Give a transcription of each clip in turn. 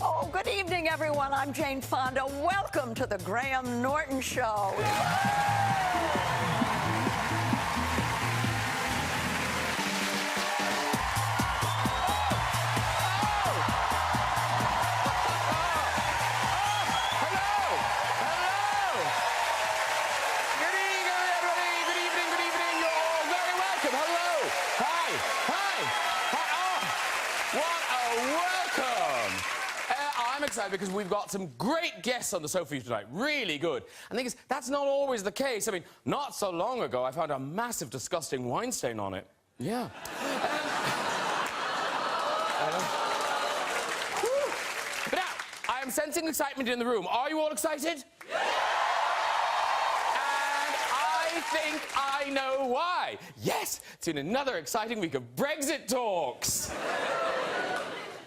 Oh, good evening, everyone. I'm Jane Fonda. Welcome to the Graham Norton Show. Because we've got some great guests on the sofa tonight, really good. And the thing is, that's not always the case. I mean, not so long ago, I found a massive, disgusting wine stain on it. Yeah. But now, I am sensing excitement in the room. Are you all excited? Yeah! And I think I know why. Yes, it's been another exciting week of Brexit talks.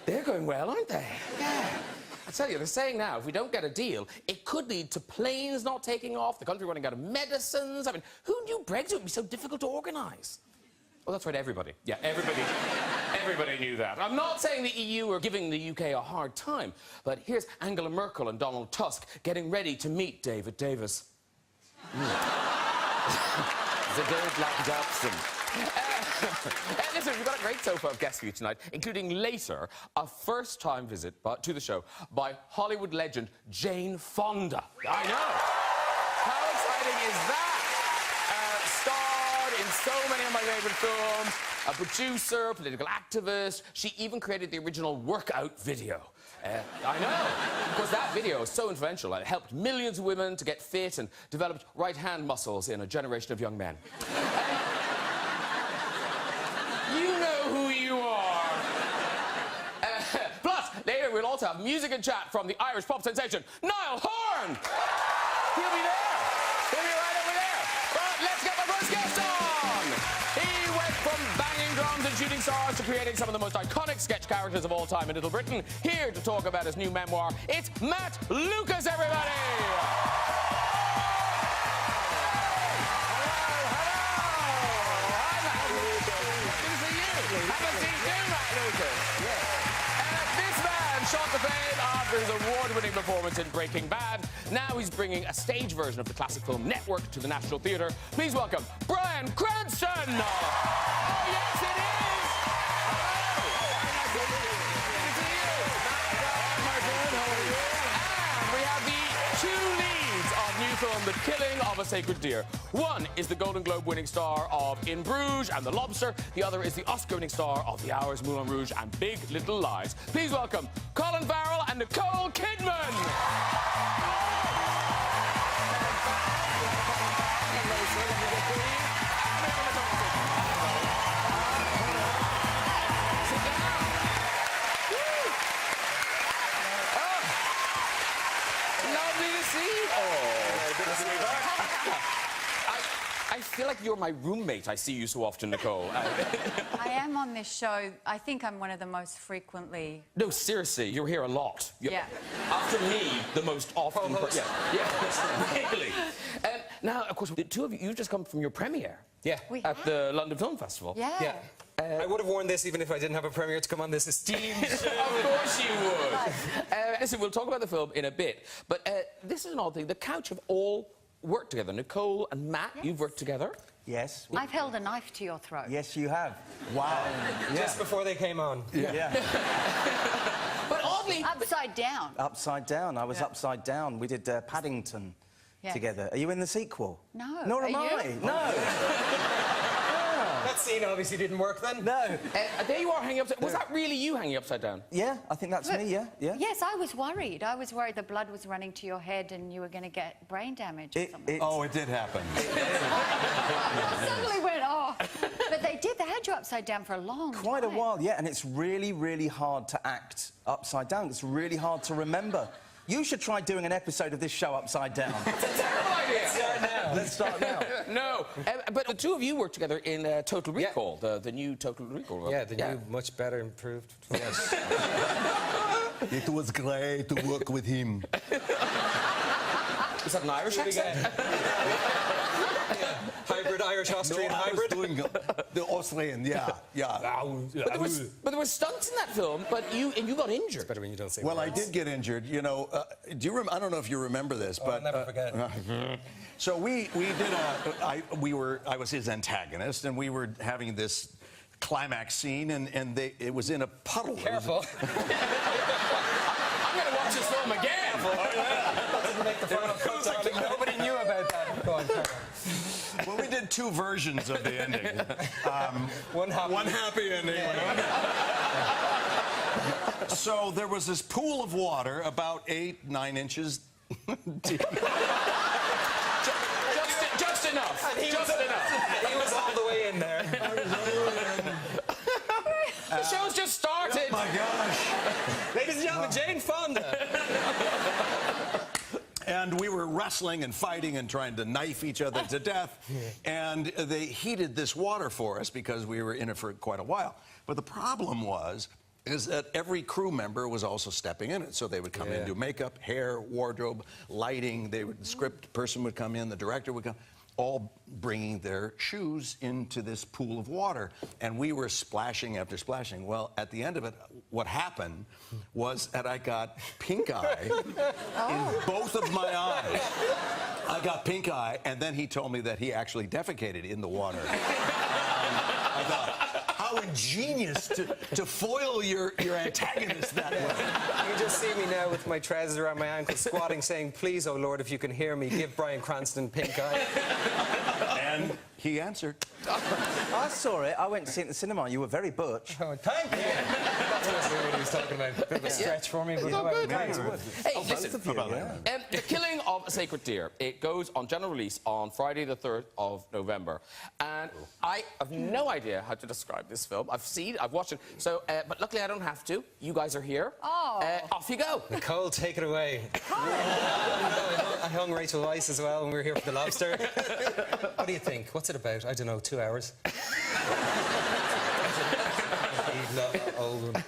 They're going well, aren't they? Yeah. I tell you, they're saying now, if we don't get a deal, it could lead to planes not taking off, the country running out of medicines. I mean, who knew Brexit would be so difficult to organise? Well, that's right, everybody. Yeah, everybody knew that. I'm not saying the EU are giving the UK a hard time, but here's Angela Merkel and Donald Tusk getting ready to meet David Davis. The David Black Dobson. Listen, we've got a great sofa of guests for you tonight, including later a first-time visit to the show by Hollywood legend Jane Fonda. I know. How exciting is that? Starred in so many of my favourite films, a producer, political activist. She even created the original workout video. I know, because that video is so influential. It helped millions of women to get fit and developed right-hand muscles in a generation of young men. You know who you are. Plus, later we'll also have music and chat from the Irish pop sensation, Niall Horan. He'll be there. He'll be right over there. But let's get my first guest on. He went from banging drums and shooting stars to creating some of the most iconic sketch characters of all time in Little Britain. Here to talk about his new memoir, it's Matt Lucas, everybody. Shot the fame after his award-winning performance in Breaking Bad. Now he's bringing a stage version of the classic film Network to the National Theatre. Please welcome Bryan Cranston! Oh, yes, it is! Hello! Good to see you! Hi, friend. How are you? And we have the two leads of new film The Killing of a Sacred Deer. One is the Golden Globe-winning star of In Bruges and The Lobster. The other is the Oscar-winning star of The Hours, Moulin Rouge and Big Little Lies. Please welcome Colin Farrell and Nicole Kidman. Lovely to see you. Oh, good to see you back. I feel like you're my roommate. I see you so often, Nicole. I am on this show. I think I'm one of the most frequently... No, seriously, you're here a lot. Yeah. After me, the most often... Yeah, really. Now, of course, the two of you, you've just come from your premiere. Yeah. At the London Film Festival. Yeah. I would have worn this even if I didn't have a premiere to come on this esteemed show. Of course you would. Listen, we'll talk about the film in a bit, but this is an odd thing. The Couch have all worked together. Nicole and Matt, you've worked together. Yes. I've held a knife to your throat. Yes, you have. Wow. Just before they came on. Yeah. But oddly... Upside down. Upside down. I was upside down. We did Paddington together. Are you in the sequel? No. Nor am I. No. That scene obviously didn't work then. No. There you are hanging upside... Was that really you hanging upside down? Yeah, I think that's me, yeah. Yes, I was worried. I was worried the blood was running to your head and you were going to get brain damage or something. Oh, it did happen. Suddenly went, oh. But they did. They had you upside down for a long time. Quite a while, yeah. And it's really, really hard to act upside down. It's really hard to remember. You should try doing an episode of this show upside down. It's a terrible idea. Let's start now. No, but the two of you worked together in Total Recall, the new Total Recall. Yeah, the new, much better, improved. Yes. It was great to work with him. Is that an Irish accent? Hybrid Irish-Austrian I was hybrid? doing the Austrian, yeah. But there were stunts in that film, but you got injured. Better when you don't say Well, I words. did get injured. You know, I don't know if you remember this, but I'll never forget. So we did I was his antagonist, and we were having this climax scene, and it was in a puddle. Careful. I'm going to watch this film again. Didn't make the final cut, darling. Nobody knew about that. Go on, carry on. Well, we did two versions of the ending. One happy ending. So there was this pool of water about 9 inches deep. Just enough. He Just was, enough. He was all the way in there. The show's just started. Oh my gosh. Ladies and gentlemen, Jane Fonda. And we were wrestling and fighting and trying to knife each other to death. And they heated this water for us because we were in it for quite a while. But the problem is that every crew member was also stepping in it. So they would come in, do makeup, hair, wardrobe, lighting. The script person would come in, the director would come, all bringing their shoes into this pool of water. And we were splashing after splashing. Well, at the end of it, what happened was that I got pink eye in both of my eyes. I got pink eye, and then he told me that he actually defecated in the water. I thought, how ingenious to foil your antagonist that way. You can just see me now with my trousers around my ankles, squatting, saying, "Please, oh Lord, if you can hear me, give Bryan Cranston pink eye." And he answered. I saw it. I went to see it in the cinema. You were very butch. Oh, thank you. That's what he was talking about. Bit of a stretch for me, but thanks. Hey, listen. The Killing of a Sacred Deer. It goes on general release on Friday the 3rd of November. And I have no idea how to describe this film. I've watched it. So, but luckily I don't have to. You guys are here. Oh. Off you go. Nicole, take it away. I hung Rachel Weisz as well when we were here for The Lobster. What do you think? What's it about? I don't know, 2 hours?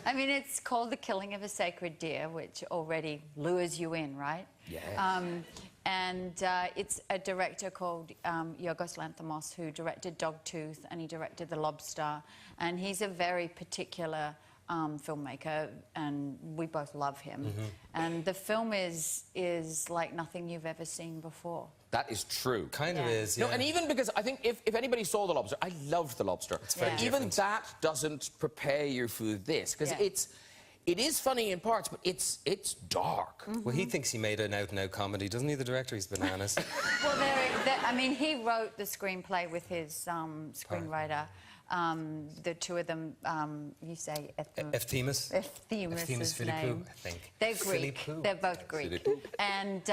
I mean, it's called The Killing of a Sacred Deer, which already lures you in, right? Yeah. It's a director called Yorgos Lanthimos, who directed Dogtooth, and he directed The Lobster. And he's a very particular filmmaker, and we both love him. And the film is like nothing you've ever seen before. That is true. Kind of is, yeah. No, and even because I think if anybody saw The Lobster, I loved The Lobster. It's very even different. that doesn't prepare you for this, because it is funny in parts, but it's dark. Well, he thinks he made an out-and-out comedy, doesn't he, the director? He's bananas. Well, I mean, he wrote the screenplay with his screenwriter. The two of them, you say... Efthymis? Efthymis is his name. I think. They're Greek. Philippou. They're both Greek. And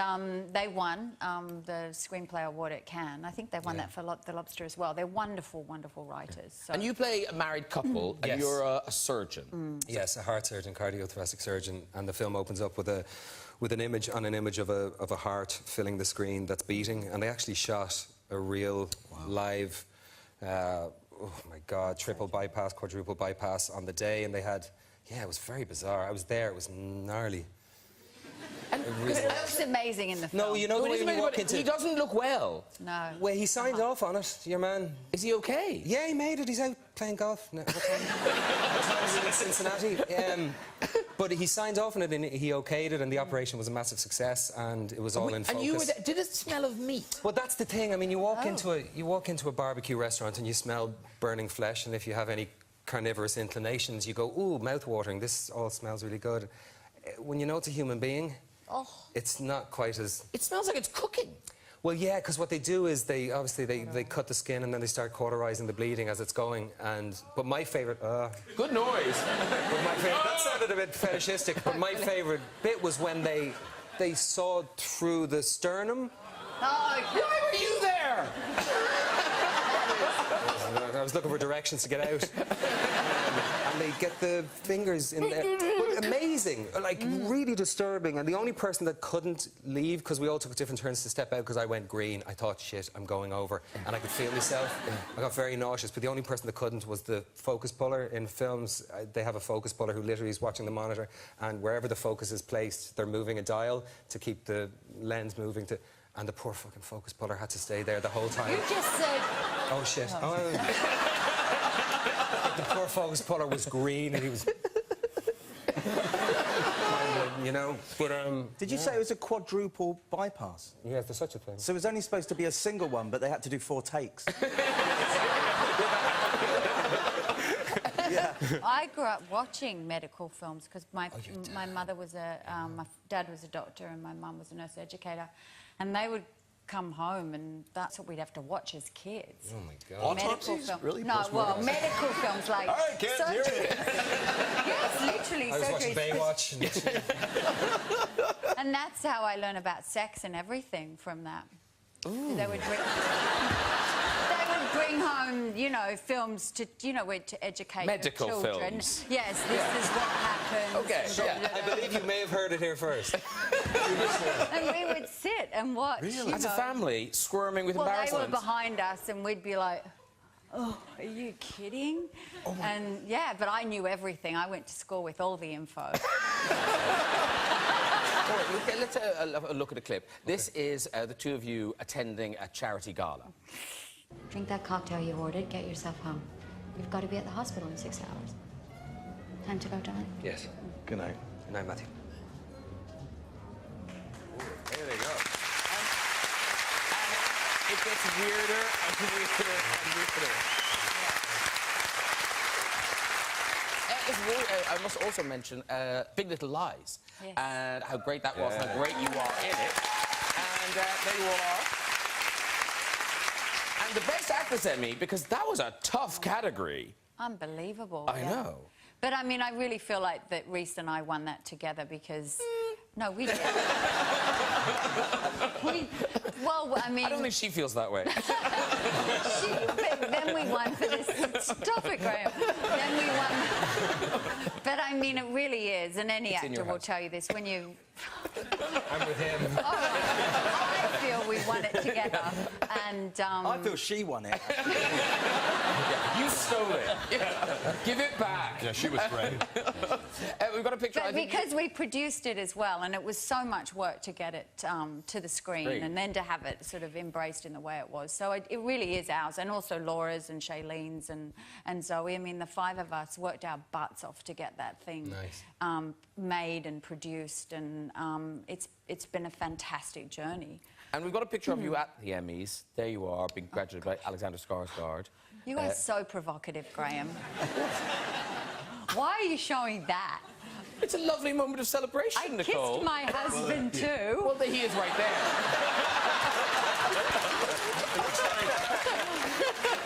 they won the Screenplay Award at Cannes. I think they won that for The Lobster as well. They're wonderful, wonderful writers. So. And you play a married couple, and Yes. you're a surgeon. Yes, a heart surgeon, cardiothoracic surgeon, and the film opens up with an image of a heart filling the screen that's beating, and they actually shot a real live oh my God, triple bypass, quadruple bypass on the day, and they had, it was very bizarre. I was there, it was gnarly. And it looks amazing in the film. No, you know the way you walk into... He doesn't look well. No. Well, he signed off on it, your man. Is he okay? Yeah, he made it. He's out playing golf. No, what time is it in Cincinnati? But he signed off on it and he okayed it, and the operation was a massive success, and it was all in focus. And you were there, did it smell of meat? Well, that's the thing. I mean, you walk into a barbecue restaurant and you smell burning flesh, and if you have any carnivorous inclinations, you go, ooh, mouth-watering. This all smells really good. When you know it's a human being, it's not quite as... It smells like it's cooking. Well, yeah, because what they do is they cut the skin and then they start cauterizing the bleeding as it's going. But my favourite... Good noise. But my favourite... That sounded a bit fetishistic, but my favourite bit was when they sawed through the sternum. Oh, why were you there? I was looking for directions to get out. And they get the fingers in there. But amazing, like really disturbing. And the only person that couldn't leave, because we all took different turns to step out, because I went green. I thought, shit, I'm going over. And I could feel myself. I got very nauseous. But the only person that couldn't was the focus puller. In films, they have a focus puller who literally is watching the monitor. And wherever the focus is placed, they're moving a dial to keep the lens moving to... And the poor fucking focus puller had to stay there the whole time. you just said Oh, shit. Oh. The poor fog's puller was green and he was... you know, but Did you say it was a quadruple bypass? yeah, there's such a thing. So it was only supposed to be a single one, but they had to do 4 takes. Yeah. I grew up watching medical films because my mother was my dad was a doctor and my mum was a nurse educator, and they would come home and that's what we'd have to watch as kids. Oh my God. Medical Autopsies? film. Really? No, well, medical films like All right, kids, here it surgery. Yes, literally I was watching surgery. Baywatch. And that's how I learned about sex and everything from that. They would bring home, you know, films to, you know, to educate Medical your children. films. Yes, this is what happens. Okay, and yeah. I believe you may have heard it here first. And we would sit and watch. You As a know. family, squirming with Well, they were embarrassment. behind us, and we'd be like, "Oh, are you kidding?" And yeah, but I knew everything. I went to school with all the info. All right, let's have a look at a clip. This is the two of you attending a charity gala. Drink that cocktail you ordered, get yourself home. You've got to be at the hospital in 6 hours. Time to go, darling? Yes. Good night. Good night, Matthew. There they go. And it gets weirder and weirder and weirder. I must also mention Big Little Lies, Yes. and how great that was, and how great you are in it. And there you all are. And the Best Actress Emmy, because that was a tough category. Unbelievable. I yeah. know. But I mean, I really feel like that Reese and I won that together because. No, we didn't. Well, I mean. I don't think she feels that way. But then we won for this. Stop it, Graham. Then we won. But I mean, it really is, and any It's in your actor will house. tell you this when you. I'm with him. I feel we won it together, and. I feel she won it. You stole it. Yeah. Give it back. Yeah, she was great. We've got a picture. But I think because we produced it as well, and it was so much work to get it to the screen, Great. and then to have it sort of embraced in the way it was. So it really is ours, and also Laura's and Shailene's and Zoe. I mean, the 5 of us worked our butts off to get that thing made and produced, and it's been a fantastic journey. And we've got a picture of you at the Emmys. There you are, being graduated by Alexander Skarsgård. You are so provocative, Graham. Why are you showing that? It's a lovely moment of celebration, I Nicole. kissed my husband too. Well, he is right there.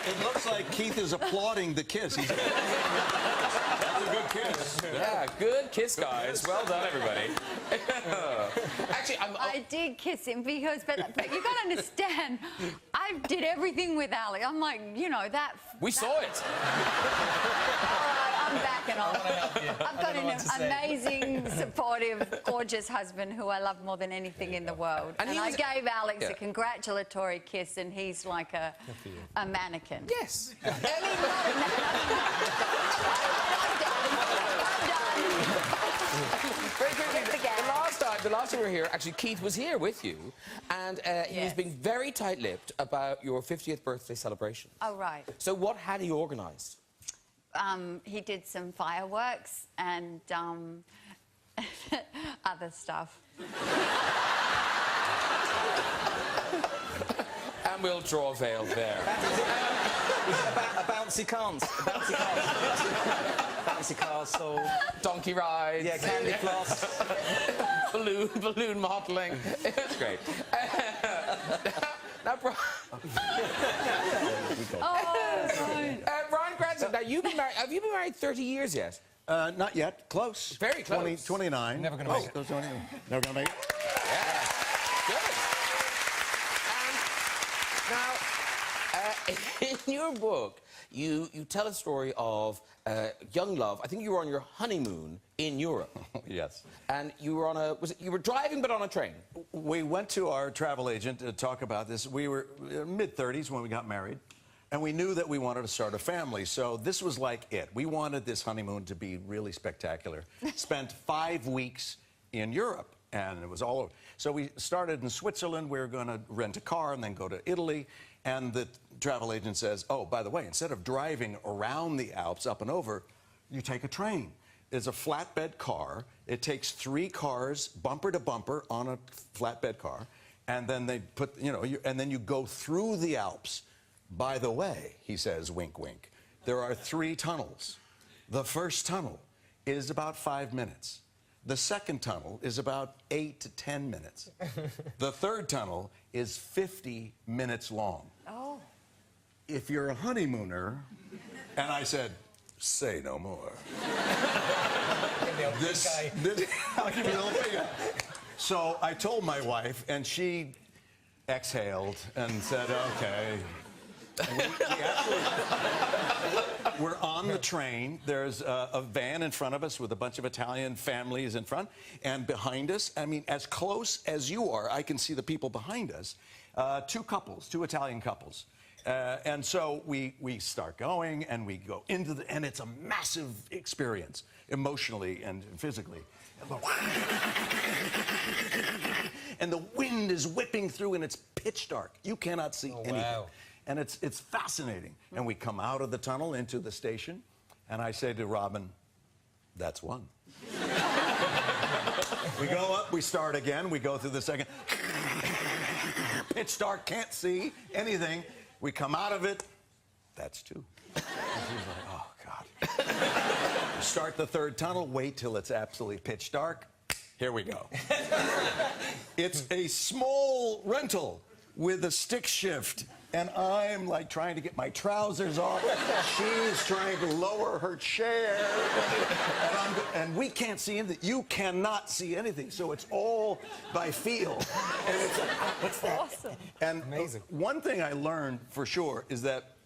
It looks like Keith is applauding the kiss. He's that's a good kiss. Yeah, good kiss, guys. Well done, everybody. Actually, I did kiss him because, but you got to understand, I did everything with Ali. I'm like, you know, that. we saw it. All right, I'm backing off. I've got an amazing, supportive, gorgeous husband who I love more than anything in the world. And And, he I was- gave Alex Yeah. a congratulatory kiss, and he's like a mannequin. Yes. I mean, not a mannequin. Very quickly, the last time we were here, actually, Keith was here with you, and he was Yes. being very tight-lipped about your 50th birthday celebration. Oh, right. So what had he organised? He did some fireworks and other stuff. And we'll draw a veil there. A bouncy cans. Bouncy castle. Donkey rides. Yeah, candy floss. balloon modelling. It's great. Now, Bryan Cranston, now you've been married, have you been married 30 years yet? Not yet. Close. Very close. 29. Never gonna make it. Never gonna make it. Yeah. Good. And now, in your book, you tell a story of young love. I think you were on your honeymoon in Europe. Yes. And you were on you were driving but on a train. We went to our travel agent to talk about this. We were mid-30s when we got married, and we knew that we wanted to start a family. So this was like it. We wanted this honeymoon to be really spectacular. Spent 5 weeks in Europe, and it was all over. So we started in Switzerland. We were going to rent a car and then go to Italy. And the travel agent says, oh, by the way, instead of driving around the Alps up and over, you take a train. It's a flatbed car. It takes 3 cars, bumper to bumper, on a flatbed car. And then they put, and then you go through the Alps. By the way, he says, wink, wink, there are 3 tunnels. The first tunnel is about 5 minutes. The second tunnel is about 8 to 10 minutes. The third tunnel is 50 minutes long. Oh. If you're a honeymooner, and I said, say no more. I'll give you the whole thing. So I told my wife, and she exhaled and said, okay. We're on the train. There's a van in front of us with a bunch of Italian families in front. And behind us, I mean, as close as you are, I can see the people behind us. 2 couples, 2 Italian couples. And so we start going, and we go into the... And it's a massive experience, emotionally and physically. And the wind is whipping through, and it's pitch dark. You cannot see anything. Wow. And it's fascinating. And we come out of the tunnel into the station, and I say to Robin, that's one. We go up, we start again, we go through the second. Pitch dark, can't see anything. We come out of it, that's 2. And she's like, oh, God. We start the third tunnel, wait till it's absolutely pitch dark. Here we go. It's a small rental with a stick shift. And I'm like trying to get my trousers off. She's trying to lower her chair. And we can't see anything. You cannot see anything. So it's all by feel. And it's like, what's that? Awesome. And amazing. One thing I learned for sure is that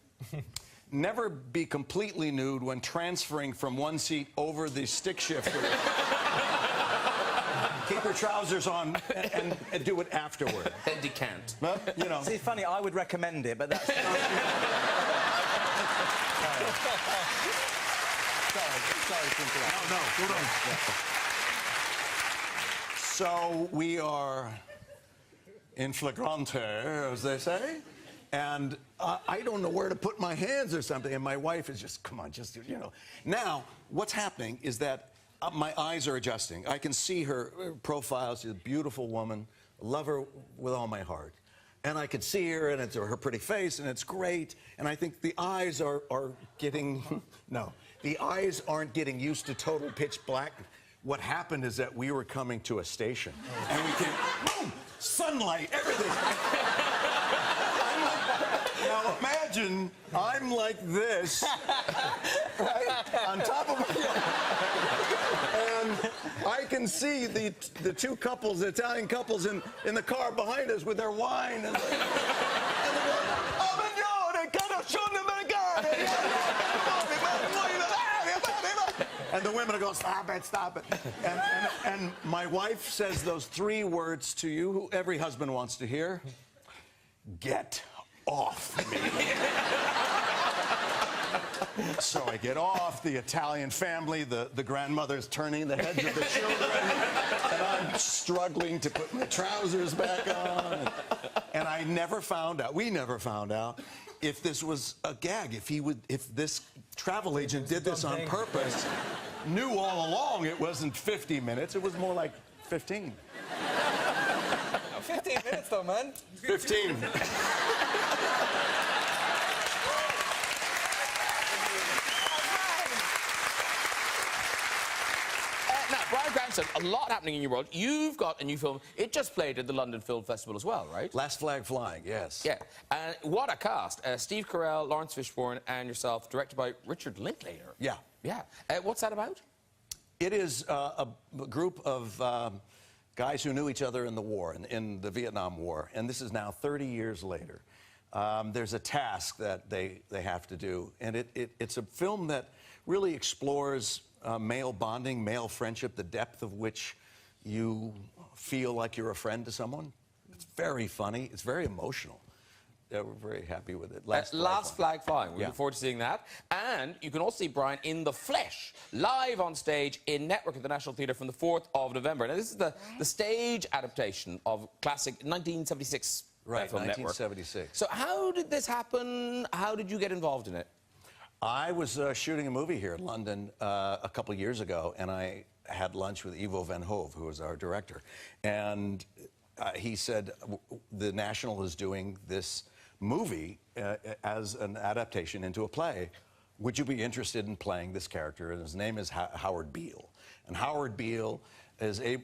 never be completely nude when transferring from one seat over the stick shifter. Keep your trousers on and do it afterward. Then decant. Well, See, funny, I would recommend it, but that's... sorry, No, hold on. So we are in flagrante, as they say, and I don't know where to put my hands or something, and my wife is just, come on, just, Now, what's happening is that my eyes are adjusting. I can see her profile. She's a beautiful woman. Love her with all my heart. And I could see her, and it's her pretty face, and it's great. And I think the eyes are getting... No, the eyes aren't getting used to total pitch black. What happened is that we were coming to a station. And we came... Boom! Sunlight, everything. Now imagine I'm like this, right, on top of and I can see the 2 couples, the Italian couples in the car behind us with their wine. And they're going, oh, signore, conosciuto americano. And the women are going, stop it, stop it. And my wife says those 3 words to you, who every husband wants to hear. Get off me. So I get off, the Italian family, the grandmother's turning the heads of the children, and I'm struggling to put my trousers back on. And I never found out, we never found out, if this was a gag, if this travel agent did this on purpose, knew all along it wasn't 50 minutes, it was more like 15. 15 minutes though, man. 15. Now, Bryan Cranston, a lot happening in your world. You've got a new film. It just played at the London Film Festival as well, right? Last Flag Flying, yes. Yeah. And what a cast. Steve Carell, Lawrence Fishburne, and yourself, directed by Richard Linklater. Yeah. Yeah. What's that about? It is a group of guys who knew each other in the war, in the Vietnam War, and this is now 30 years later. There's a task that they have to do, and it's a film that really explores male bonding, male friendship, the depth of which you feel like you're a friend to someone. It's very funny. It's very emotional. Yeah, we're very happy with it. Last Flag Flying. We Yeah. look forward to seeing that. And you can also see Bryan in the flesh, live on stage in Network at the National Theatre from the 4th of November. Now, this is the stage adaptation of classic 1976 Right, film network. 1976. So how did this happen? How did you get involved in it? I was shooting a movie here in London a couple of years ago, and I had lunch with Ivo van Hove, who was our director. And he said, the National is doing this movie as an adaptation into a play. Would you be interested in playing this character? And his name is Howard Beale. And Howard Beale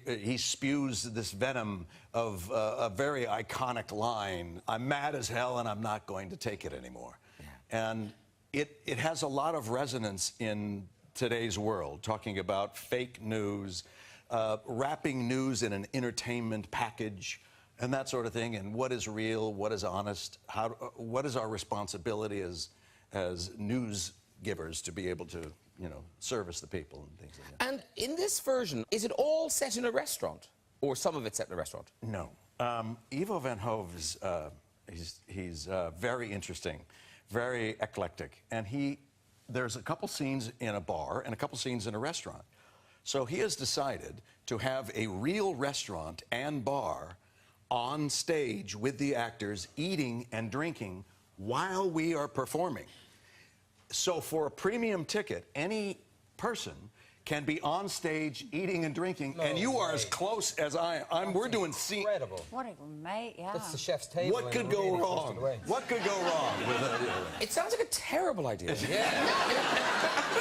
he spews this venom of a very iconic line, "I'm mad as hell and I'm not going to take it anymore." Yeah. And it has a lot of resonance in today's world, talking about fake news, wrapping news in an entertainment package, and that sort of thing, and what is real, what is honest, what is our responsibility as news givers to be able to, you know, service the people and things like that. And in this version, is it all set in a restaurant? Or some of it set in a restaurant? No. Ivo van Hove is he's very interesting, very eclectic. And there's a couple scenes in a bar and a couple scenes in a restaurant. So he has decided to have a real restaurant and bar on stage with the actors eating and drinking while we are performing. So for a premium ticket, any person can be on stage eating and drinking, and you are as close as I am. We're doing scenes. Incredible. What a mate, yeah. That's the chef's table. What could go wrong? What could go wrong with it? It sounds like a terrible idea. Yeah.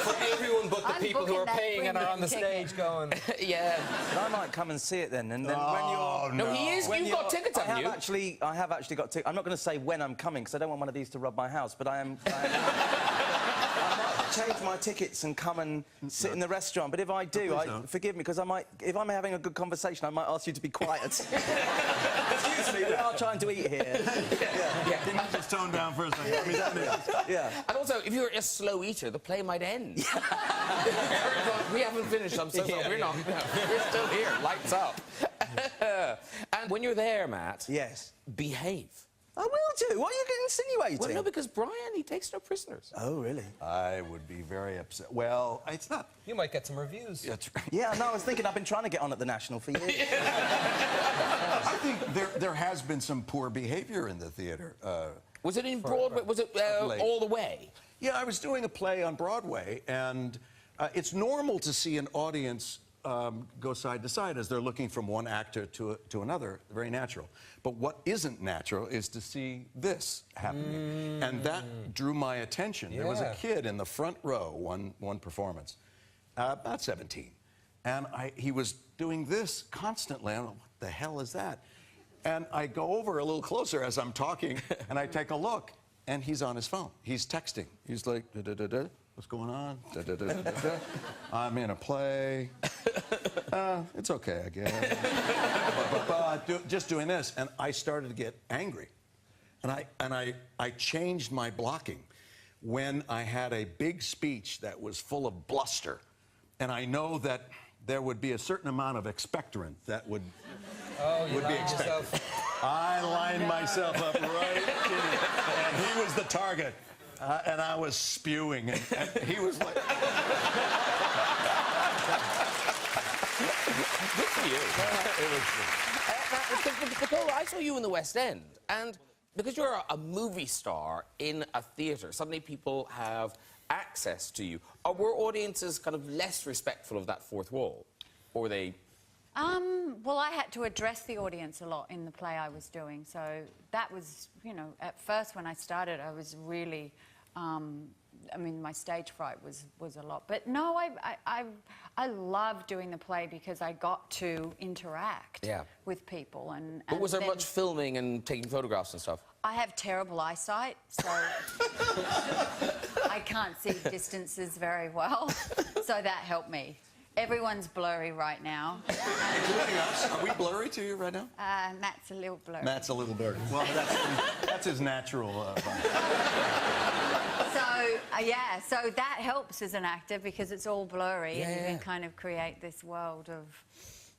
For everyone but the I'm people who are booking that paying and are on the premium stage going... Yeah. But I might come and see it then, and then Oh, when No, you're... he is. when You've got you're- tickets, haven't you? I have actually got tickets. I'm not going to say when I'm coming, because I don't want one of these to rob my house, but I might change my tickets and come and sit in the restaurant. But if I do, forgive me, because if I'm having a good conversation, I might ask you to be quiet. Excuse me, we are trying to eat here. Can you just tone down for a second? Yeah. And also, if you're a slow eater, the play might end. We haven't finished, I'm so sorry. We're not. We're still here, lights up. And when you're there, Matt, Yes. behave. I will do. What are you insinuating? Well, no, because Brian, he takes no prisoners. Oh, really? I would be very upset. Well, it's not... You might get some reviews. That's right. Yeah, no, I was thinking I've been trying to get on at the National for years. I think there has been some poor behavior in the theater. Was it in Broadway? Was it all the way? Yeah, I was doing a play on Broadway, and it's normal to see an audience go side to side as they're looking from one actor to another. Very natural. But what isn't natural is to see this happening. And that drew my attention. There was a kid in the front row, one performance, about 17. And he was doing this constantly. I don't know, what the hell is that? And I go over a little closer as I'm talking, and I take a look, and he's on his phone. He's texting. He's like, da-da-da-da. What's going on? Da, da, da, da, da. I'm in a play. It's okay, I guess. Just doing this, and I started to get angry. And I changed my blocking when I had a big speech that was full of bluster. And I know that there would be a certain amount of expectorant that would be expected. I lined myself up right in it, and he was the target. And I was spewing, and he was like... Good for you. Nicole, I saw you in the West End, and because you're a movie star in a theatre, suddenly people have access to you. Were audiences kind of less respectful of that fourth wall? Or were they... Well, I had to address the audience a lot in the play I was doing, so that was, you know, at first when I started, I was really... I mean, my stage fright was a lot. But no, I love doing the play because I got to interact with people. But was there much filming and taking photographs and stuff? I have terrible eyesight, so I can't see distances very well. So that helped me. Everyone's blurry right now. Including us. Are we blurry to you right now? Matt's a little blurry. Matt's a little blurry. Well, that's his natural... So that helps as an actor because it's all blurry and you can kind of create this world of,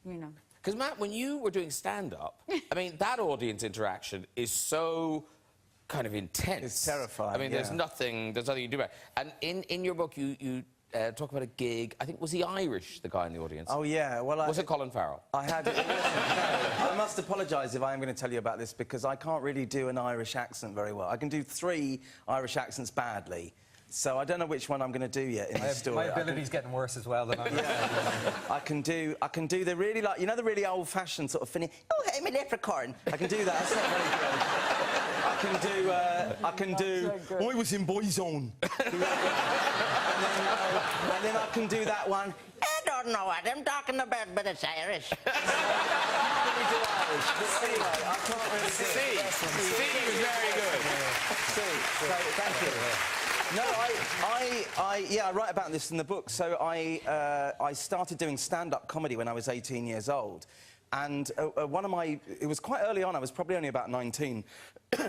you know. Because, Matt, when you were doing stand-up, I mean, that audience interaction is so kind of intense. It's terrifying, I mean, there's nothing you do about it. And in your book, you talk about a gig. I think, was he Irish, the guy in the audience? Oh, yeah. Well, Was it Colin Farrell? I had... I must apologise if I am going to tell you about this, because I can't really do an Irish accent very well. I can do 3 Irish accents badly. So I don't know which one I'm going to do yet in this story. My ability's getting worse as well than I'm. Yeah. I can do the really, like, you know, the really old-fashioned sort of funny, oh, hey, my leprechaun. I can do that. That's not very good. I can do I was in Boyzone. and then I can do that one. I don't know what I'm talking about, but it's Irish. I can't really do Irish. But anyway, I can't really do it. Steve was very good. So, thank you. No, I write about this in the book. So I started doing stand-up comedy when I was 18 years old. And it was quite early on, I was probably only about 19,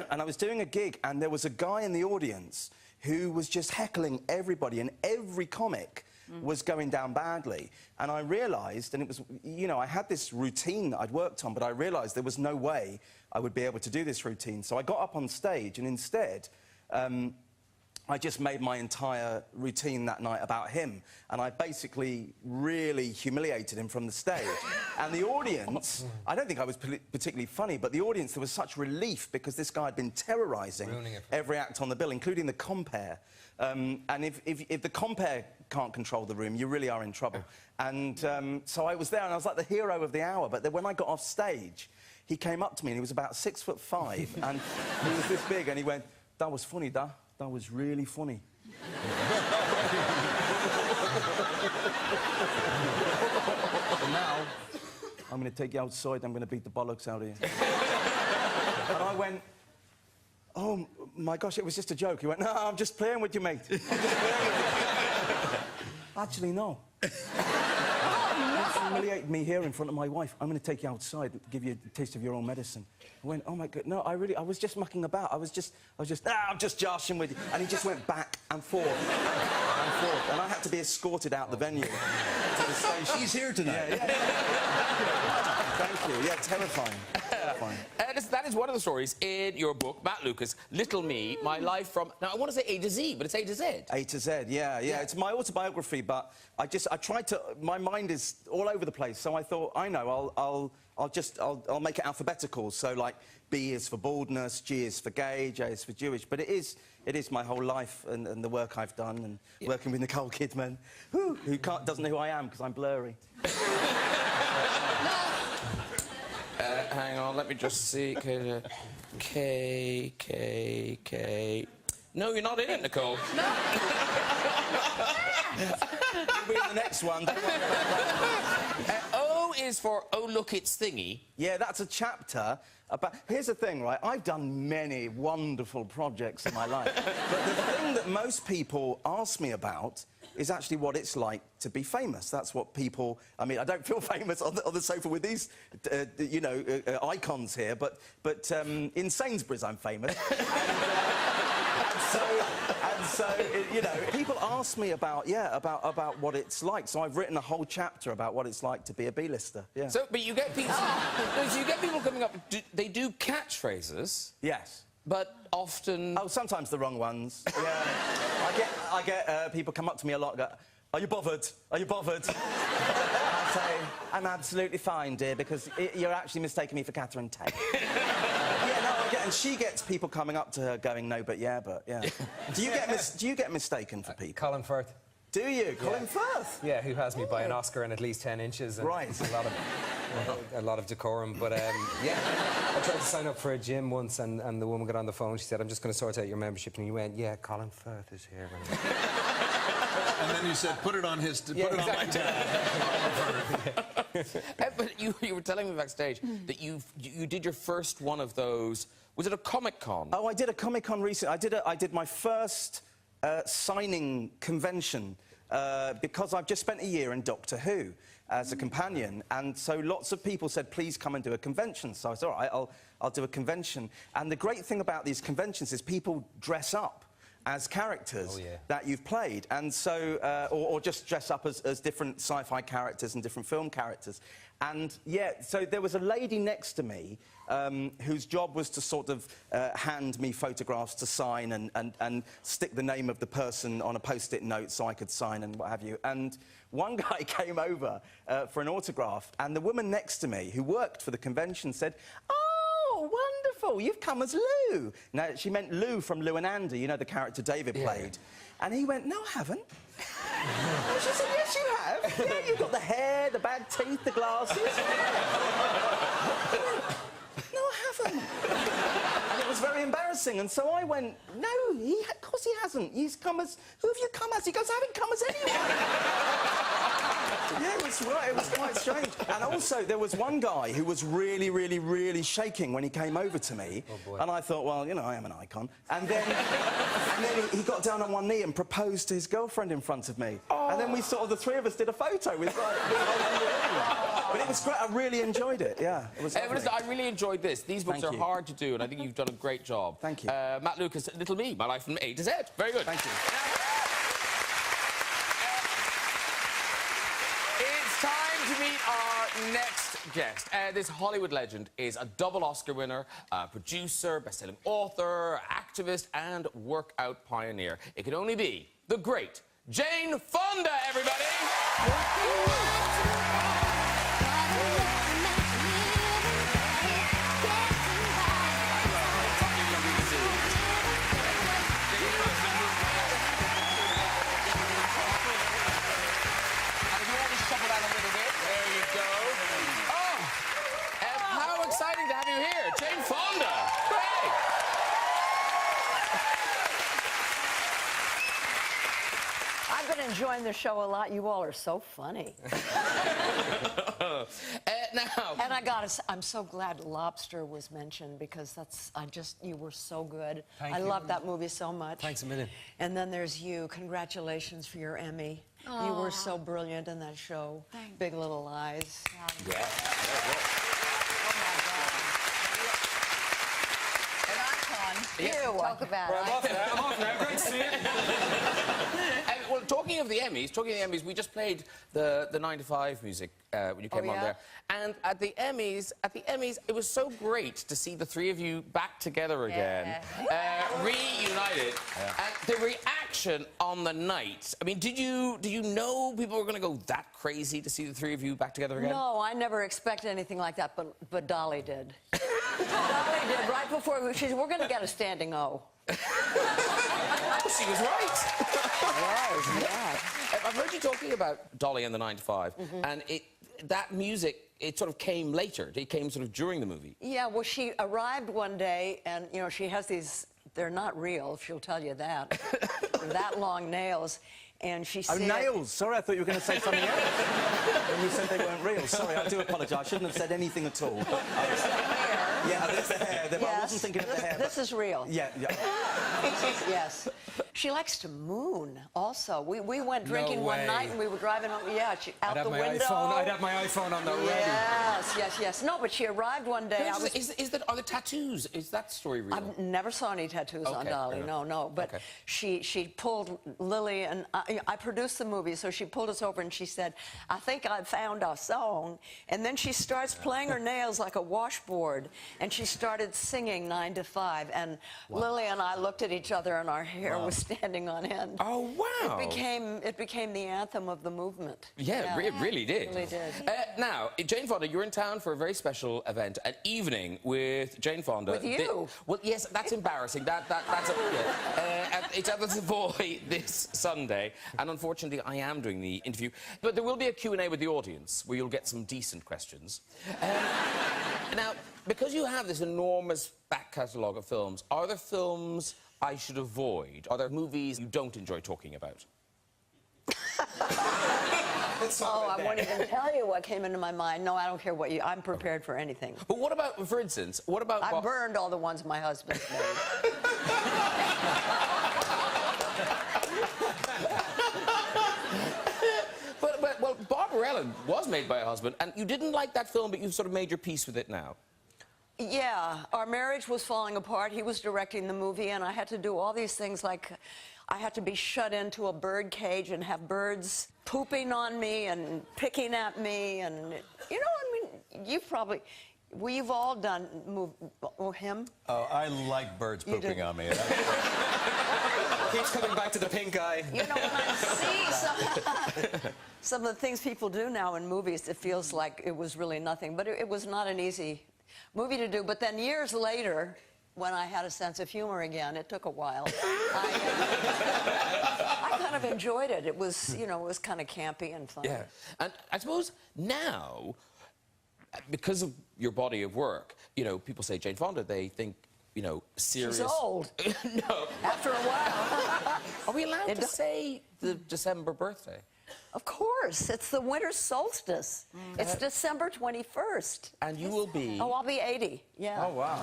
and I was doing a gig, and there was a guy in the audience who was just heckling everybody, and every comic was going down badly. And I realised, and it was, you know, I had this routine that I'd worked on, but I realised there was no way I would be able to do this routine. So I got up on stage, and instead, I just made my entire routine that night about him, and I basically really humiliated him from the stage. And the audience, I don't think I was particularly funny, but the audience, there was such relief because this guy had been terrorising every act on the bill, including the compere. And if the compere can't control the room, you really are in trouble. And so I was there, and I was like the hero of the hour. But then when I got off stage, he came up to me, and he was about 6'5", and he was this big, and he went, "That was funny, da. That was really funny." And now, I'm going to take you outside, I'm going to beat the bollocks out of you. And I went, "Oh, my gosh, it was just a joke." He went, "No, I'm just playing with you, mate. I'm just playing with you." Actually, no. You humiliated me here in front of my wife. I'm going to take you outside and give you a taste of your own medicine. I went, "Oh my God, no, I was just mucking about. I'm just joshing with you." And he just went back and forth, and I had to be escorted out the venue to the stage. He's here tonight. Yeah. Thank you. Yeah, terrifying. That is one of the stories in your book, Matt Lucas, Little Me, My Life from... Now, I want to say A to Z, but it's A to Z. A to Z, yeah. It's my autobiography, but I tried to... My mind is all over the place, so I thought, I know, I'll make it alphabetical. So, like, B is for baldness, G is for gay, J is for Jewish. But it is my whole life and the work I've done, and working with Nicole Kidman, who doesn't know who I am because I'm blurry. Hang on, let me just see. K. No, you're not in it, Nicole. No. You'll be in the next one. Don't worry about that. O is for Oh Look It's Thingy. Yeah, that's a chapter about... Here's the thing, right? I've done many wonderful projects in my life. But the thing that most people ask me about is actually what it's like to be famous. That's what people... I mean, I don't feel famous on the sofa with these, icons here, but in Sainsbury's I'm famous. And so, people ask me about what it's like. So I've written a whole chapter about what it's like to be a B-lister. Yeah. So, but you get people... so you get people coming up... They do catchphrases. Yes. But often... Oh, sometimes the wrong ones. Yeah. I get people come up to me a lot and go, "Are you bothered? Are you bothered?" And I say, "I'm absolutely fine, dear, because you're actually mistaking me for Catherine Tate." Yeah, no, and she gets people coming up to her going, "No, but yeah, but yeah." Do you get mistaken for people? Colin Firth. Do you? Colin Firth? Yeah, who has me by an Oscar and at least 10 inches. And right. A lot of decorum, but yeah. I tried to sign up for a gym once, and the woman got on the phone. She said, "I'm just going to sort out your membership," and you went, "Yeah, Colin Firth is here." And then you said, "Put it on his... put it on my tab." But you were telling me backstage that you did your first one of those. Was it a Comic-Con? Oh, I did a Comic-Con recently. I did my first signing convention because I've just spent a year in Doctor Who as a companion, and so lots of people said, "Please come and do a convention." So I said, "All right, I'll do a convention." And the great thing about these conventions is people dress up as characters that you've played, and so or just dress up as different sci-fi characters and different film characters. And, yeah, so there was a lady next to me whose job was to sort of hand me photographs to sign and stick the name of the person on a post-it note so I could sign and what have you. And one guy came over for an autograph, and the woman next to me, who worked for the convention, said, "Oh, wonderful, you've come as Lou." Now, she meant Lou from Lou and Andy, you know, the character David played. And he went, "No, I haven't." And she said, "Yes, you have. Yeah, you've got the hair, the bad teeth, the glasses." "No, I haven't." And it was very embarrassing. And so I went, "No, of course he hasn't. He's come as... Who have you come as?" He goes, "I haven't come as anyone." Yeah, it was right. It was quite strange. And also, there was one guy who was really, really, really shaking when he came over to me. Oh, boy. And I thought, well, you know, I am an icon. And then, he got down on one knee and proposed to his girlfriend in front of me. Oh. And then we sort of, the three of us did a photo with, like, but it was great. I really enjoyed it. Yeah, it was lovely. Listen, I really enjoyed this. These books are hard to do, and I think you've done a great job. Thank you. Matt Lucas, Little Me, My Life from A to Z. Very good. Thank you. It's time to meet our next guest. This Hollywood legend is a double Oscar winner, producer, best-selling author, activist, and workout pioneer. It could only be the great Jane Fonda, everybody! Exciting to have you here, Jane Fonda. Great. I've been enjoying the show a lot. You all are so funny. Now, and I gotta say, I'm so glad Lobster was mentioned, because you were so good. Thank I you. love that movie so much. Thanks a million. And then there's you. Congratulations for your Emmy. Aww. You were so brilliant in that show. Thanks. Big Little Lies. yeah. Talk about it. I'm off now. Great to see you. Well, talking of the Emmys, we just played the 9 to 5 music when you came on there. And at the Emmys, it was so great to see the three of you back together again, reunited. Yeah. And the reaction on the night. I mean, did you know people were going to go that crazy to see the three of you back together again? No, I never expected anything like that, but Dolly did. Dolly did right before she said, "We're going to get a standing O." She was right. Yeah. I've heard you talking about Dolly and the 9 to 5, and that music, it sort of came later. It came sort of during the movie. Yeah, well, she arrived one day, and, you know, she has these, they're not real, she'll tell you that. They're that long nails. And she said... Oh, nails. Sorry, I thought you were going to say something else. When you said they weren't real. Sorry, I do apologise. I shouldn't have said anything at all. There's the hair. Yeah, there's the hair. But Yes. I wasn't thinking of the hair. This is real. Yeah. Yes. She likes to moon, also. We went drinking one night, and we were driving out the window. I'd have my iPhone on that ready. Yes. No, but she arrived one day. Are the tattoos? Is that story real? I never saw any tattoos on Dolly. No. But she pulled Lily, and I produced the movie, so she pulled us over and she said, "I think I've found our song." And then she starts playing her nails like a washboard, and she started singing 9 to 5. And Lily and I looked at each other, and our hair was standing on end. Oh, wow. It became the anthem of the movement. Yeah, it really did. It really did. Now, Jane Fonda, you're in town for a very special event, an evening with Jane Fonda. With you? Well, yes, that's embarrassing. It's at the Savoy this Sunday, and unfortunately, I am doing the interview. But there will be a Q&A with the audience, where you'll get some decent questions. Now, because you have this enormous back catalogue of films, are there films I should avoid? Are there movies you don't enjoy talking about? I won't even tell you what came into my mind. No, I don't care what you... I'm prepared for anything. But what about, for instance, I burned all the ones my husband made. Well, Barbara Ellen was made by a husband, and you didn't like that film, but you've sort of made your peace with it now. Yeah, our marriage was falling apart. He was directing the movie, and I had to do all these things, like I had to be shut into a bird cage and have birds pooping on me and picking at me, and, you know, I mean, you've probably, we've all done him. Oh, I like birds pooping on me. Keeps coming back to the pink eye. You know, when I see some of the things people do now in movies, it feels like it was really nothing. But it was not an easy movie to do. But then years later, when I had a sense of humor again, it took a while. I kind of enjoyed it. It was, you know, it was kind of campy and fun. Yeah. And I suppose now, because of your body of work, you know, people say Jane Fonda, they think, you know, serious... She's old. No. After a while. Are we allowed to say the December birthday? Of course. It's the winter solstice. It's December 21st. And you will be... Oh, I'll be 80. Yeah. Oh, wow. I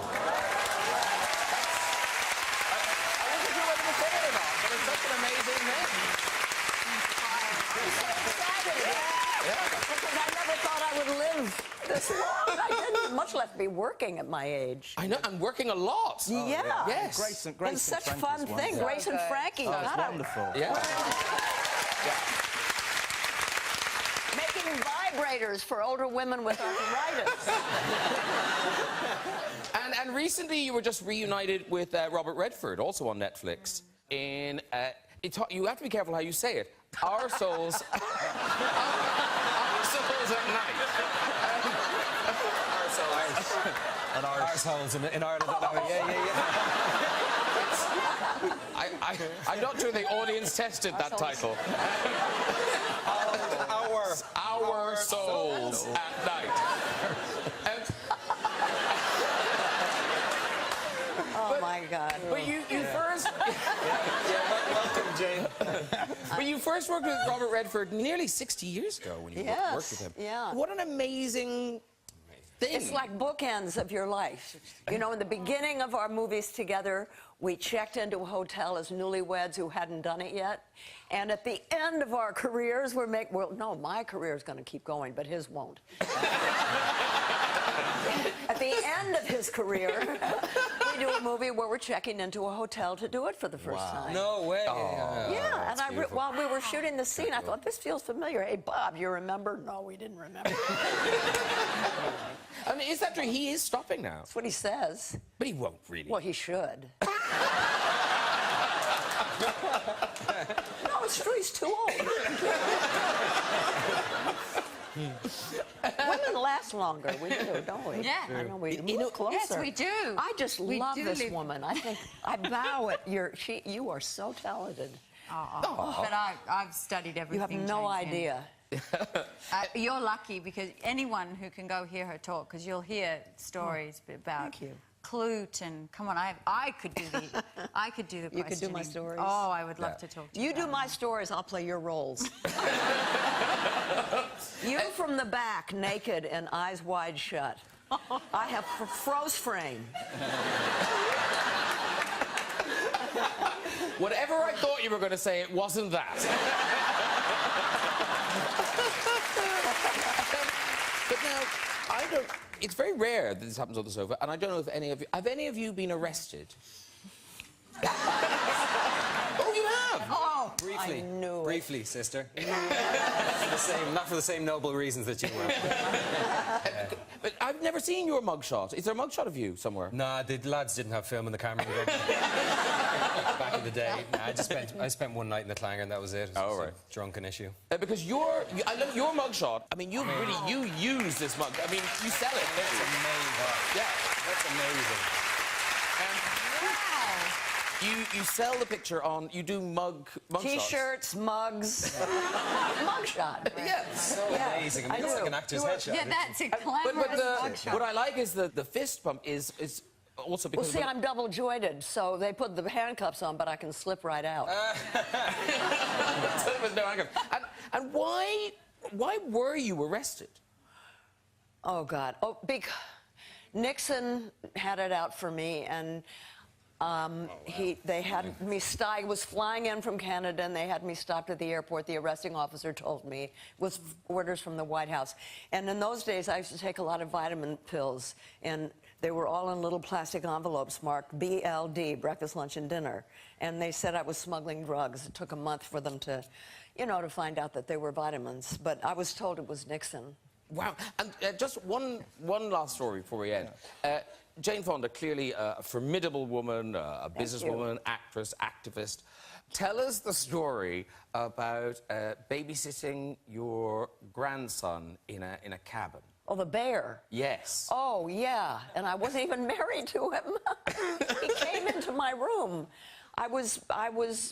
wasn't sure whether to say it or not, but it's such an amazing thing. I'm so excited. Yeah. Because I never thought I would live this long. I didn't, much less be working at my age. I know, I'm working a lot. Yeah. Yes. Grace and It's such a Frank fun is thing. wonderful. Grace and Frankie. Oh, it's God, wonderful. Yeah. Making vibrators for older women with arthritis. And recently you were just reunited with Robert Redford, also on Netflix, in... you have to be careful how you say it. Our Souls... Our Souls at Night. Our souls. And ours. Arseholes in Ireland. I'm not sure the audience tested that title. Our Souls at Night. Oh, my God. But you first... Welcome, Jane. But you first worked with Robert Redford nearly 60 years ago when you worked with him. Yeah. What an amazing thing. It's like bookends of your life. You know, in the beginning of our movies together, we checked into a hotel as newlyweds who hadn't done it yet. And at the end of our careers, well, no, my career is going to keep going, but his won't. At the end of his career, we do a movie where we're checking into a hotel to do it for the first time. No way. Yeah, and while we were shooting the scene, I thought, this feels familiar. Hey, Bob, you remember? No, we didn't remember. I mean, is that true? He is stopping now. That's what he says. But he won't really. Well, he should. No, it's true. He's too old. Women last longer. We do, don't we? Yeah. I know we move closer. Yes, we do. I just love do this live- woman. I think I bow at you are so talented. But I've studied everything. You have no idea. You're lucky because anyone who can go hear her talk, because you'll hear stories about Thank you. Clute and come on, I could do the You could do my questioning. stories. Oh, I would love to talk to you. You do about my stories, I'll play your roles. You from the back, naked and eyes wide shut. I have froze frame. Whatever I thought you were going to say, it wasn't that. But now, it's very rare that this happens on the sofa, and I don't know if any of you... Have any of you been arrested? Oh, you have? Oh, Briefly. I knew it. Briefly, sister. Not for the same noble reasons that you were. But I've never seen your mugshot. Is there a mugshot of you somewhere? Nah, the lads didn't have film in the camera. Back in the day. Nah, I spent one night in the clanger and that was it. It was right. a drunken issue. Because I love your mugshot. I mean, you use this mug. I mean, you sell it. That's amazing. Yeah. That's amazing. You sell the picture on... You do mugshots. T-shirts, mugs, mugshot. Yeah. So amazing. I mean, it's like an actor's headshot. Yeah, that's a But glamorous mugshot. what I like is the fist bump is also Well, because... see, I'm double jointed, so they put the handcuffs on, but I can slip right out. With no handcuffs. And why were you arrested? Oh, God. Oh, because Nixon had it out for me, and they had me I was flying in from Canada, and they had me stopped at the airport. The arresting officer told me it was orders from the White House. And in those days, I used to take a lot of vitamin pills, and they were all in little plastic envelopes marked BLD, breakfast, lunch, and dinner. And they said I was smuggling drugs. It took a month for them to, you know, to find out that they were vitamins. But I was told it was Nixon. Wow. And just one last story before we end. Jane Fonda, clearly a formidable woman, a businesswoman, actress, activist. Tell us the story about babysitting your grandson in a cabin. Oh, the bear? Yes. Oh, yeah. And I wasn't even married to him. He came into my room. I was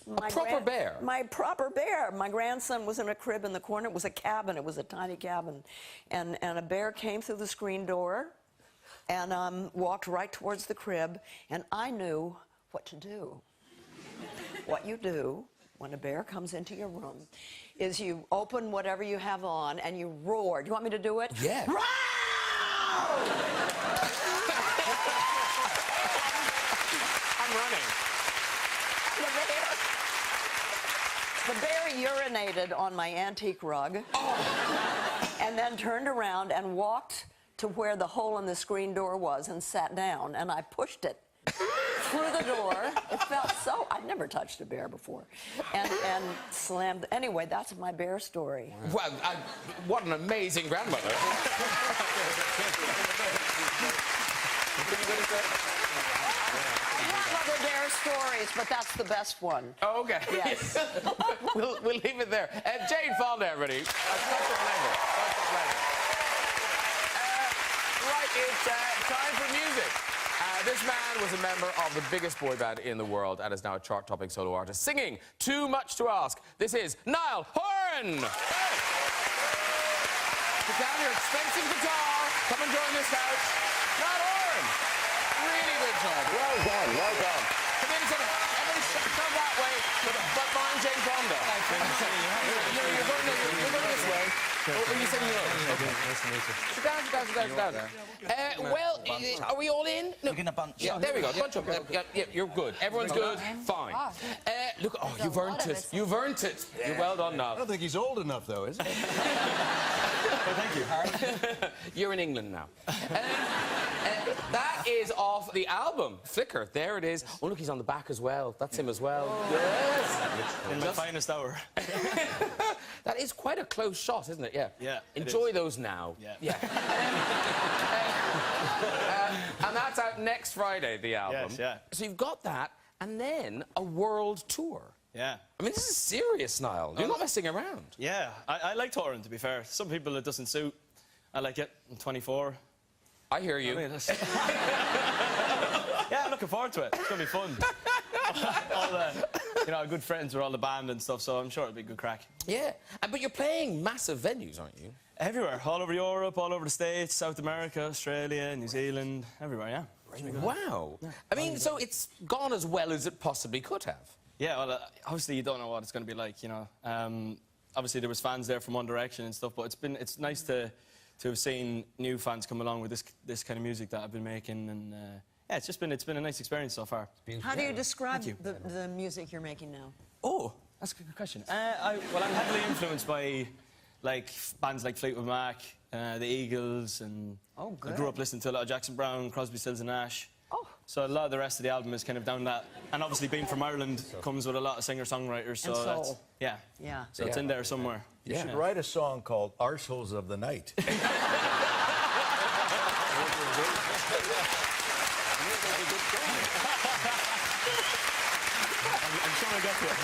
my proper bear. My proper bear. My grandson was in a crib in the corner. It was a cabin. It was a tiny cabin. And a bear came through the screen door and walked right towards the crib. And I knew what to do. What you do when a bear comes into your room is you open whatever you have on and you roar. Do you want me to do it? Yeah. Roar! I'm running. The bear urinated on my antique rug and then turned around and walked to where the hole in the screen door was and sat down, and I pushed it through the door. It felt so... I'd never touched a bear before. And slammed... Anyway, that's my bear story. Well, what an amazing grandmother. I have other bear stories, but that's the best one. Oh, OK. Yes. we'll leave it there. Jane Fonda, everybody. Such a pleasure. Such a pleasure. Right, it's time for music. This man was a member of the biggest boy band in the world and is now a chart-topping solo artist singing Too Much to Ask. This is Niall Horan. Hey. Put down your expensive guitar. Come and join this couch. Niall Horan. Really good job. Well done, well done. Come in, everyone come that way, but mind Jane Fonda. You're going this way. Oh, you said no. Okay. Nice to meet you. Sit down. Well, are we all in? No. We're in a bunch. Yeah, there we go. Bunch up. Yeah, you're good. Everyone's good. Fine. Look, you've earned it. You've earned it. Yeah. You're well done, I now. don't think he's old enough, though, is he? Thank you. You're in England now. That is off the album, Flicker. There it is. Oh, look, he's on the back as well. That's him as well. Yes. In my finest hour. That is quite a close shot, isn't it? Yeah. Yeah. Enjoy those now. Yeah. And that's out next Friday, the album. Yes, yeah. So you've got that, and then a world tour. Yeah. I mean, this is serious, Niall. You're not messing around. Yeah. I like touring, to be fair. Some people it doesn't suit. I like it. I'm 24. I hear you. I mean, yeah, I'm looking forward to it. It's going to be fun. All the, good friends with all the band and stuff, so I'm sure it'll be good crack. Yeah. But you're playing massive venues, aren't you? Everywhere. All over Europe, all over the States, South America, Australia, New Zealand, everywhere, yeah. Wow. Yeah. I mean, so it's gone as well as it possibly could have. Yeah, well, obviously you don't know what it's going to be like, obviously there was fans there from One Direction and stuff, but it's nice to have seen new fans come along with this kind of music that I've been making, and yeah, it's been a nice experience so far. How do you describe the music you're making now? Oh, that's a good question. I'm heavily influenced by bands like Fleetwood Mac, the Eagles, and I grew up listening to a lot of Jackson Browne, Crosby, Stills and Nash. Oh. So a lot of the rest of the album is kind of down that, and obviously being from Ireland comes with a lot of singer-songwriters. So and soul. That's Yeah. So it's in there somewhere. You should write a song called Arseholes of the Night. I'm sure I got to it.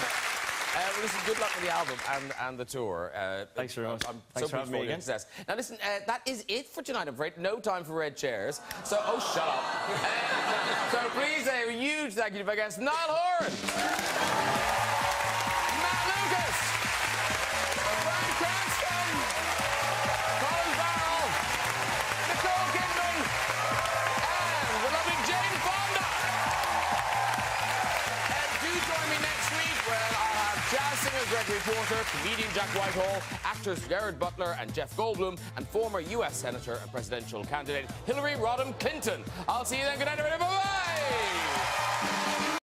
Well, listen, good luck with the album and the tour. Thanks very much. I'm Thanks so for having me again. Success. Now, listen, that is it for tonight, I'm afraid. No time for red chairs. So, shut up. So, please, a huge thank you to my guests, Niall Horan, Matt Lucas, Bryan Cranston, Colin Farrell, Nicole Kidman, and the lovely Jane Fonda. Do join me next week where I'll have jazz singer Gregory Porter, comedian Jack Whitehall, actors Jared Butler and Jeff Goldblum, and former US Senator and presidential candidate Hillary Rodham Clinton. I'll see you then. Good night, everybody.